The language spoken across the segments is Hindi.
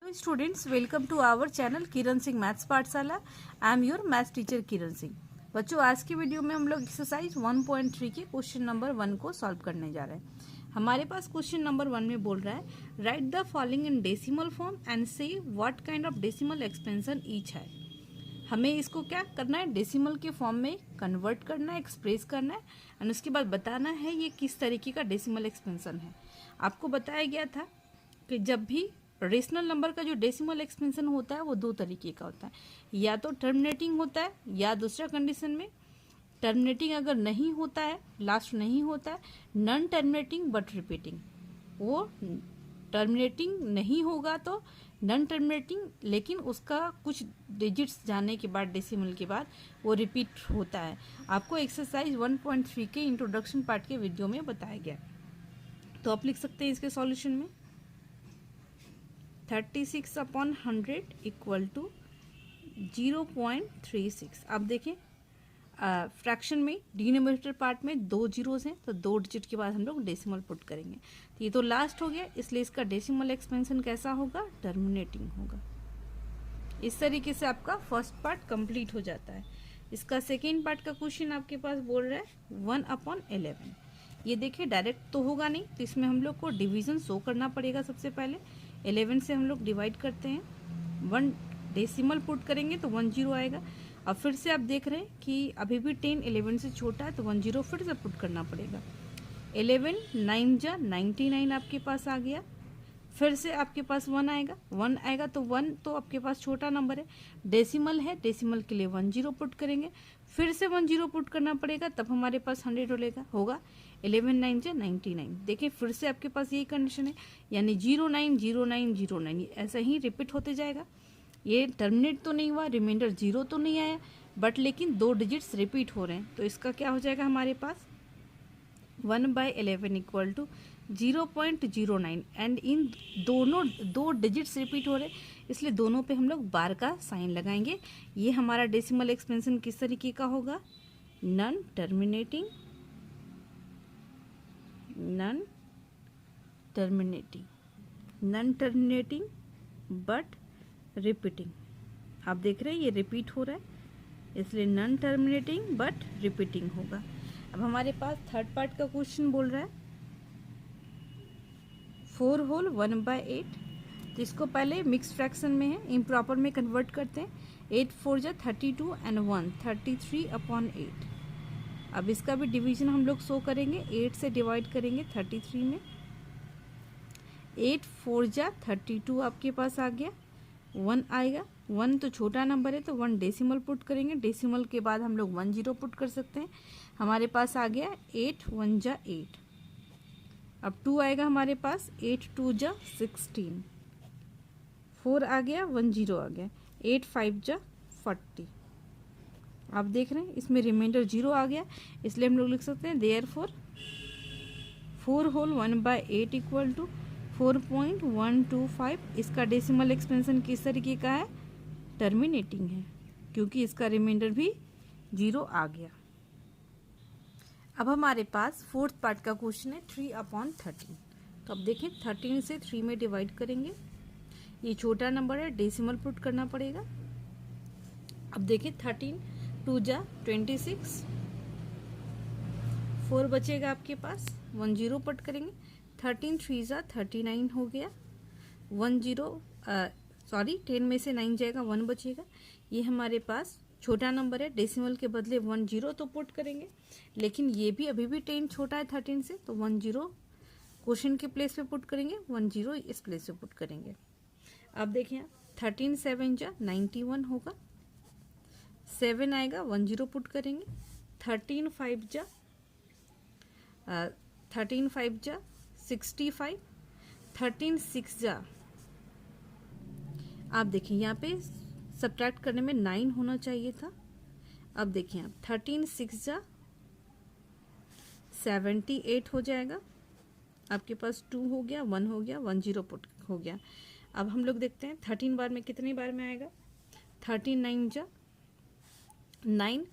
Hello students, welcome to our channel Kiran Singh maths पाठशाला। I am your maths teacher Kiran Singh. बच्चों, आज की वीडियो में हम लोग एक्सरसाइज 1.3 के क्वेश्चन नंबर 1 को सॉल्व करने जा रहे हैं। हमारे पास क्वेश्चन नंबर 1 में बोल रहा है write the following in decimal form and say what kind of decimal expansion each है। हमें इसको क्या करना है, डेसिमल के फॉर्म में कन्वर्ट करना है, एक्सप्रेस करना है एंड उसके बाद बताना है ये किस तरीके का डेसिमल एक्सपेंशन है। आपको बताया गया था कि जब भी रेशनल नंबर का जो डेसिमल एक्सपेंशन होता है वो दो तरीके का होता है, या तो टर्मिनेटिंग होता है या दूसरा कंडीशन में टर्मिनेटिंग अगर नहीं होता है, लास्ट नहीं होता है, नॉन टर्मिनेटिंग बट रिपीटिंग। वो टर्मिनेटिंग नहीं होगा तो नॉन टर्मिनेटिंग, लेकिन उसका कुछ डिजिट्स जाने के बाद डेसिमल के बाद वो रिपीट होता है। आपको एक्सरसाइज 1.3 के इंट्रोडक्शन पार्ट के वीडियो में बताया गया। तो आप लिख सकते हैं इसके सॉल्यूशन में 36/100 इक्वल टू 0.36। अब देखें फ्रैक्शन में डिनोमिनेटर पार्ट में दो जीरोस हैं तो दो डिजिट के बाद हम लोग डेसिमल पुट करेंगे। तो ये तो लास्ट हो गया, इसलिए इसका डेसिमल एक्सपेंशन कैसा होगा, टर्मिनेटिंग होगा। इस तरीके से आपका फर्स्ट पार्ट कंप्लीट हो जाता है। इसका सेकेंड पार्ट का क्वेश्चन आपके पास बोल रहा है 1/11। ये देखिए डायरेक्ट तो होगा नहीं, तो इसमें हम लोग को डिवीजन शो करना पड़ेगा। सबसे पहले 11 से हम लोग डिवाइड करते हैं, 1 डेसिमल पुट करेंगे तो 10 आएगा। अब फिर से आप देख रहे हैं कि अभी भी 10 11 से छोटा है तो 10 फिर से पुट करना पड़ेगा। 11 9 जा 99 आपके पास आ गया। फिर से आपके पास 1 आएगा, 1 आएगा तो 1 तो आपके पास छोटा नंबर है, डेसिमल है, डेसिमल के लिए 10 पुट करेंगे, फिर से 10 पुट करना पड़ेगा, तब हमारे पास 100 होगा। 11 9 जा 99। देखिए फिर से आपके पास यही कंडीशन है, यानी 09 09 09 ऐसा ही रिपीट होते जाएगा। ये टर्मिनेट तो नहीं हुआ, रिमाइंडर 0 तो नहीं आया, बट लेकिन दो डिजिट्स रिपीट हो रहे हैं। तो इसका क्या हो जाएगा हमारे पास 1/11 इक्वल टू 0.09 एंड इन दोनों दो डिजिट्स रिपीट हो रहे, इसलिए दोनों पे हम लोग बार का साइन लगाएंगे। ये हमारा डेसिमल एक्सपेंशन किस तरीके का होगा, नॉन टर्मिनेटिंग बट रिपीटिंग। आप देख रहे हैं ये रिपीट हो रहा है, इसलिए नॉन टर्मिनेटिंग बट रिपीटिंग होगा। अब हमारे पास थर्ड पार्ट का क्वेश्चन बोल रहा है 4 होल 1/8। तो इसको पहले मिक्स फ्रैक्शन में है, इम्प्रॉपर में कन्वर्ट करते हैं। 8 4 जा 32 एंड 1 33/8। अब इसका भी डिवीजन हम लोग शो करेंगे, 8 से डिवाइड करेंगे 33 में। 8 4 जा 32 आपके पास आ गया, 1 आएगा, 1 तो छोटा नंबर है तो 1 डेसिमल पुट करेंगे, डेसिमल के बाद हम लोग 10 पुट कर सकते हैं। हमारे पास आ गया 8 1 जा 8। अब 2 आएगा हमारे पास, 8 2 जा 16, 4 आ गया, 10 आ गया, 8 5 जा 40। आप देख रहे हैं इसमें रिमाइंडर 0 आ गया, इसलिए हम लोग लिख सकते हैं देयरफॉर 4 होल 1/8 इक्वल टू 4.125। इसका डेसिमल एक्सपेंशन किस तरीके का है, टर्मिनेटिंग है, क्योंकि इसका रिमाइंडर भी 0 आ गया। अब हमारे पास फोर्थ पार्ट का क्वेश्चन है 3/13। तो अब देखें 13 से 3 में डिवाइड करेंगे, ये छोटा नंबर है, डेसिमल पुट करना पड़ेगा। अब देखें 13 2 जा 26, 4 बचेगा आपके पास, 10 पुट करेंगे, 13 3 जा 39 हो गया, 10 में से 9 जाएगा, 1 बचेगा। ये हमारे पास छोटा नंबर है, डेसिमल के बदले 10 तो पुट करेंगे, लेकिन ये भी अभी भी 10 छोटा है 13 से, तो 10 क्वेश्चन के प्लेस पे पुट करेंगे, 10 इस प्लेस पे पुट करेंगे। अब देखें 13 7 जा 91 होगा, 7 आएगा, 10 पुट करेंगे, 13 5 जा 65, 13 6 जा, आप देखिए यहाँ पे सब्ट्रैक्ट करने में 9 होना चाहिए था। अब देखिए आप 13 6 जा 78 हो जाएगा, आपके पास 2 हो गया, 1 हो गया, 10 पुट हो गया। अब हम लोग देखते हैं 13 बार में कितनी बार में आएगा, 13 9 जा 9,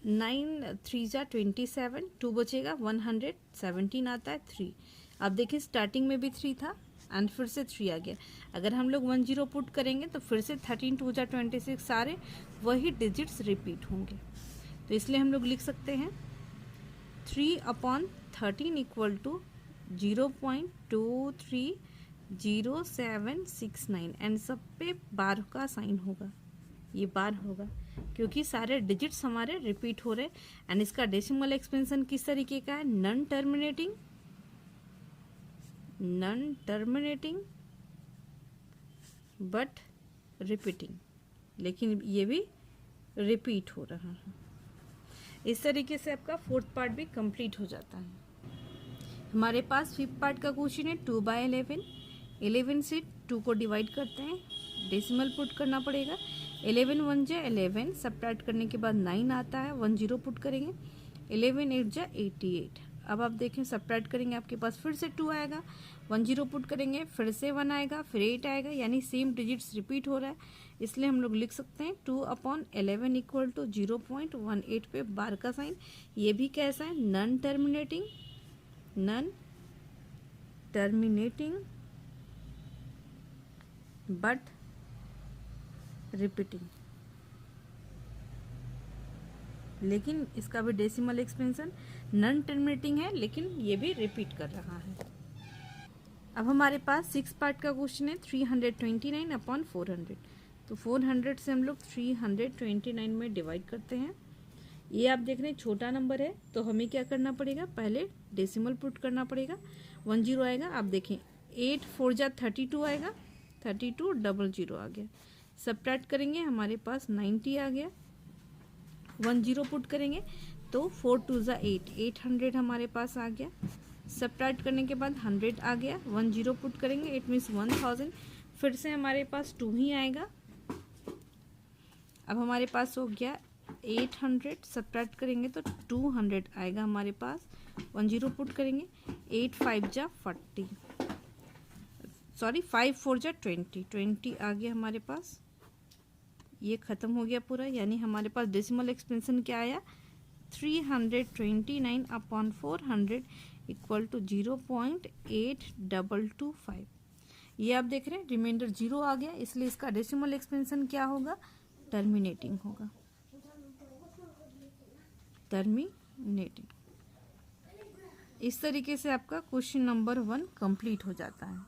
9 3 जा 27, 2 बचेगा, 117 आता है 3। अब देखिए स्टार्टिंग में भी 3 था, एंड फिर से 3 आ गया। अगर हम लोग 1 0 पुट करेंगे तो फिर से 13 2 जा 26, सारे वही डिजिट्स रिपीट होंगे। तो इसलिए हम लोग लिख सकते हैं 3/13 इक्वल टू 0.230769 एंड सब पे बार का साइन होगा, ये बार होगा क्योंकि सारे डिजिट्स हमारे रिपीट हो रहे। एंड इसका डेसिमल एक्सपेंशन किस तरीके का है, नॉन टर्मिनेटिंग बट रिपीटिंग, लेकिन ये भी रिपीट हो रहा है। इस तरीके से आपका फोर्थ पार्ट भी कंप्लीट हो जाता है। हमारे पास फिफ्थ पार्ट का क्वेश्चन है 2/11। 11 से 2 को डिवाइड करते हैं, डेसिमल पुट करना पड़ेगा। 11 1 जा 11, सब्ट्रैक्ट करने के बाद 9 आता है, 1 0 पुट करेंगे। 11 8 जा 88। अब आप देखें सब्ट्रैक्ट करेंगे, आपके पास फिर से 2 आएगा, 1 0 पुट करेंगे, फिर से 1 आएगा, फिर 8 आएगा, यानी सेम डिजिट्स रिपीट हो रहा है। इसलिए हम लोग लिख सकते हैं 2/11 इक्वल टू 0.18 पे बार का साइन। ये भी कैसा है, नॉन टर्मिनेटिंग बट रिपीटिंग, लेकिन इसका भी डेसिमल एक्सपेंशन नॉन टर्मिनेटिंग है, लेकिन ये भी रिपीट कर रहा है। अब हमारे पास 6 पार्ट का क्वेश्चन है 329/400। तो 400 से हम लोग 329 में डिवाइड करते हैं। ये आप देख रहे हैं छोटा नंबर है, तो हमें क्या करना पड़ेगा, पहले डेसिमल पुट करना पड़ेगा। 1 0 आएगा, आप देखें 8 4 जा 32 आएगा, 32 00 आ गया। सब्ट्रैक्ट करेंगे, हमारे पास 90 आ गया। 1 0 पुट करेंगे तो 4 2 जा 8, 800 हमारे पास आ गया। सब्ट्रैक्ट करने के बाद 100 आ गया। 1 0 पुट करेंगे, इट मीन्स 1000। फिर से हमारे पास 2 ही आएगा। अब हमारे पास हो गया 800, सब्ट्रैक्ट करेंगे तो 200 आएगा हमारे पास। 1 0 पुट करेंगे, 8 5 जा 40, सॉरी 5 4 जा 20, 20 आ गया हमारे पास। ये ख़त्म हो गया पूरा, यानी हमारे पास डेसिमल एक्सपेंशन क्या आया, 329/400 इक्वल टू 0.8225। ये आप देख रहे हैं रिमाइंडर 0 आ गया, इसलिए इसका डेसिमल एक्सपेंशन क्या होगा, टर्मिनेटिंग होगा, टर्मिनेटिंग। इस तरीके से आपका क्वेश्चन नंबर 1 कंप्लीट हो जाता है।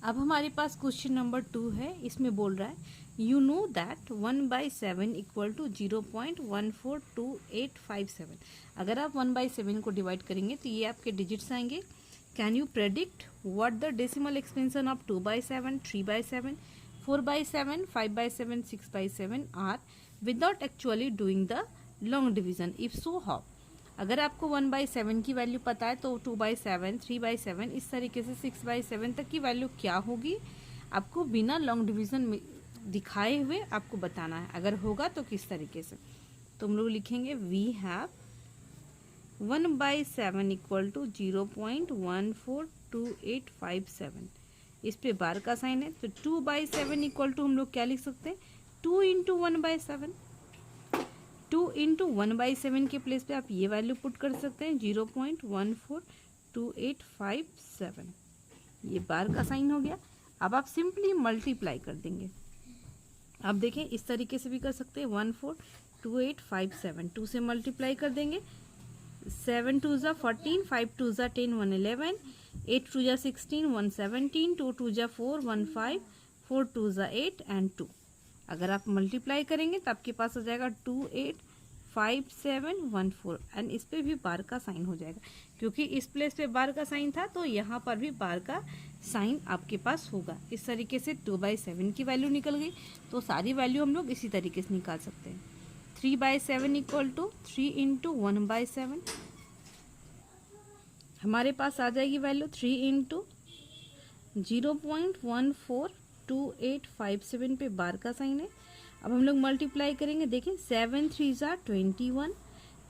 अब हमारे पास क्वेश्चन नंबर 2 है, इसमें बोल रहा है you know that 1/7 equal to 0.142857। अगर आप 1/7 को डिवाइड करेंगे तो ये आपके डिजिट्स आएंगे। Can you predict what the decimal expansion of 2/7, 3/7, 4/7, 5/7, 6/7 are without actually doing the long division, if so how. अगर आपको 1/7 की वैल्यू पता है तो 2/7, 3/7, इस तरीके से 6/7 तक की वैल्यू क्या होगी, आपको बिना लॉन्ग डिवीजन में दिखाए हुए आपको बताना है। अगर होगा तो किस तरीके से, तो हम लोग लिखेंगे वी हैव 1/7 इक्वल टू 0.142857। इस पे बार का साइन है, तो 2/7 इक्वल टू हम लोग क्या लिख सकते हैं, 2 इंटू 1/7। 2 इंटू 1/7 के प्लेस पे आप ये वैल्यू पुट कर सकते हैं 0.142857। ये बार का साइन हो गया। अब आप सिंपली मल्टीप्लाई कर देंगे। आप देखें इस तरीके से भी कर सकते हैं, 142857, 2 से मल्टीप्लाई कर देंगे। 7 2 जा 14, 5 2 जा 10, 111, 8 2 जा 16, 117, 2 2 जा 4, 15, 4 2 जा 8 एंड 2। अगर आप मल्टीप्लाई करेंगे तो आपके पास हो जाएगा 285714 एंड इस पे भी बार का साइन हो जाएगा, क्योंकि इस प्लेस पे बार का साइन था तो यहाँ पर भी बार का साइन आपके पास होगा। इस तरीके से 2/7 की वैल्यू निकल गई। तो सारी वैल्यू हम लोग इसी तरीके से निकाल सकते हैं। 3/7 इक्वल टू 3 इंटू 1/7, हमारे पास आ जाएगी वैल्यू 3 इंटू 0.142857 पे बार का साइन है। अब हम लोग मल्टीप्लाई करेंगे, देखें 7 3 जा 21,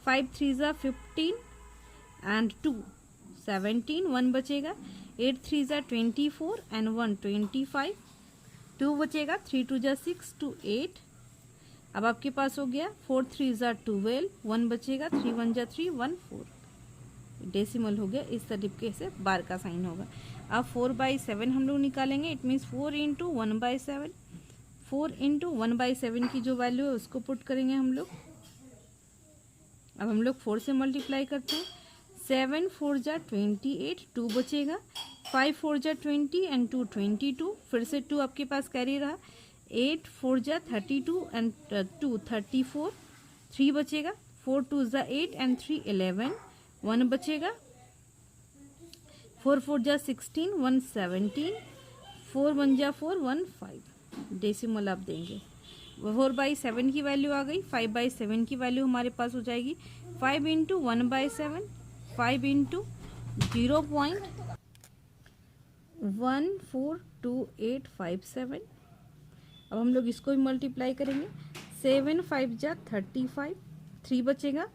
5 3 जा 15 एंड 2 17, 1 बचेगा, 8 3 जा 24 एंड 1 25, 2 बचेगा, 3 2 जा 6 2 8। अब आपके पास हो गया 4 3 जा 12, 1 बचेगा, 3 1 जा 3 1 4। डेसिमल हो गया। इस तरीके से बार का साइन होगा। अब 4/7 हम लोग निकालेंगे, इट मीन्स 4 इंटू 1/7, 4 इंटू 1/7 की जो वैल्यू है उसको पुट करेंगे हम लोग। अब हम लोग 4 से मल्टीप्लाई करते हैं, 7 4 जा 28, 2 बचेगा, 5 4 जा 20 एंड 2 22, फिर से 2 आपके पास कैरी रहा, 8 4 जा 32 एंड 2 34, 3 बचेगा, 4 2 जा 8 एंड 3 11, 1 बचेगा, 4 4 जा 16, 1 17, 4 1 जा 4, 1 5। डेसिमल आप देंगे, 4/7 की वैल्यू आ गई, 5/7 की वैल्यू हमारे पास हो जाएगी 5 इंटू 1/7, 5 इंटू 0.142857। अब हम लोग इसको भी मल्टीप्लाई करेंगे, 7 5 जा 35, 3 बचेगा,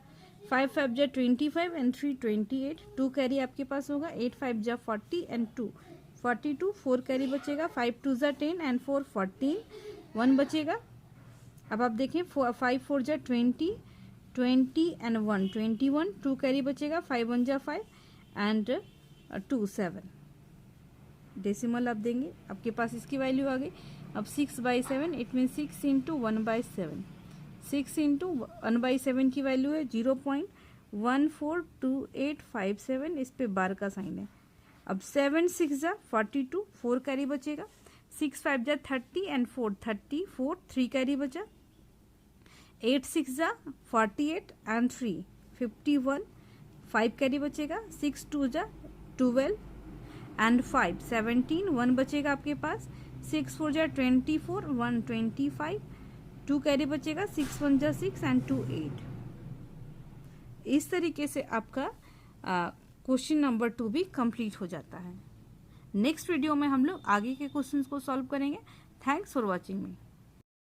5 5 जा 25 एंड 3 28, 2 कैरी आपके पास होगा, 8 5 जा 40 एंड 2 42, 4 कैरी बचेगा, 5 2 जा 10 एंड 4 14, 1 बचेगा। अब आप देखें 5 4 जा 20, 20 एंड 1 21, 2 कैरी बचेगा, 5 1 जा 5 एंड 2 7। डेसिमल आप देंगे, आपके पास इसकी वैल्यू आ गई। अब 6/7, इट मीन 6 इंटू 1/7, 6 इंटू 1/7 की वैल्यू है 0.142857, इस पे बार का साइन है। अब 7 6 जा 42, 4 कैरी बचेगा, 6 5 जा 30 एंड 4 34, 3 कैरी बचा, 8 6 जा 48 एंड 3 51, 5 कैरी बचेगा, 6 2 जा 12 एंड 5 17, 1 बचेगा आपके पास, 6 4 जा 24, 1 25, 2 कैरी बचेगा, 6 1 जा 6 एंड 2 8। इस तरीके से आपका क्वेश्चन नंबर 2 भी कंप्लीट हो जाता है। नेक्स्ट वीडियो में हम लोग आगे के क्वेश्चंस को सॉल्व करेंगे। Thanks for watching me.